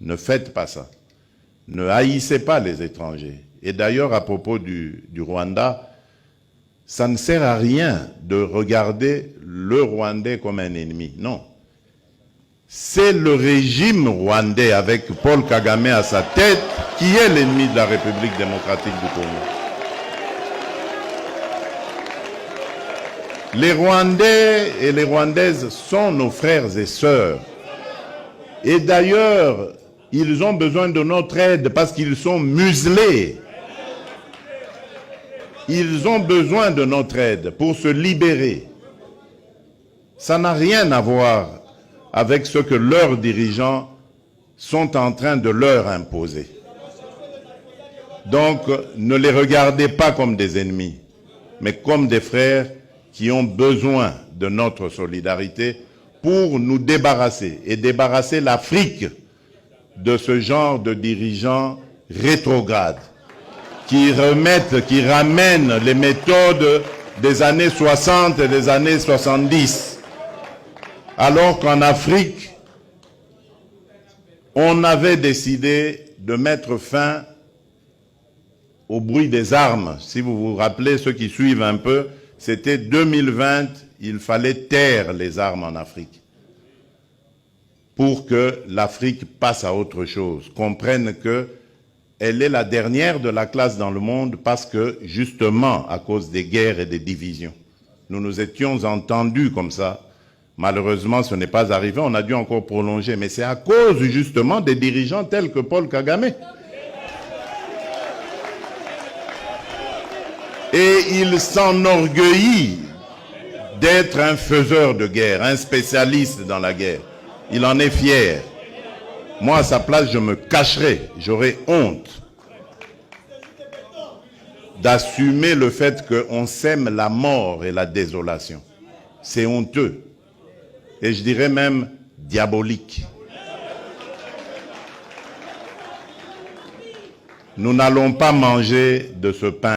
Ne faites pas ça. Ne haïssez pas les étrangers. Et d'ailleurs, à propos du Rwanda, ça ne sert à rien de regarder le Rwandais comme un ennemi. Non. C'est le régime rwandais avec Paul Kagame à sa tête qui est l'ennemi de la République démocratique du Congo. Les Rwandais et les Rwandaises sont nos frères et sœurs. Et d'ailleurs, ils ont besoin de notre aide parce qu'ils sont muselés. Ils ont besoin de notre aide pour se libérer. Ça n'a rien à voir avec ce que leurs dirigeants sont en train de leur imposer. Donc, ne les regardez pas comme des ennemis, mais comme des frères qui ont besoin de notre solidarité pour nous débarrasser et débarrasser l'Afrique de ce genre de dirigeants rétrogrades qui ramènent les méthodes des années 60 et des années 70. Alors qu'en Afrique, on avait décidé de mettre fin au bruit des armes. Si vous vous rappelez, ceux qui suivent un peu, c'était 2020, il fallait taire les armes en Afrique pour que l'Afrique passe à autre chose, comprenne qu'elle est la dernière de la classe dans le monde parce que, justement, à cause des guerres et des divisions, nous nous étions entendus comme ça. Malheureusement, ce n'est pas arrivé, on a dû encore prolonger, mais c'est à cause, justement, des dirigeants tels que Paul Kagame. Et il s'enorgueillit d'être un faiseur de guerre, un spécialiste dans la guerre. Il en est fier. Moi, à sa place, je me cacherais, j'aurais honte d'assumer le fait qu'on sème la mort et la désolation. C'est honteux. Et je dirais même diabolique. Nous n'allons pas manger de ce pain.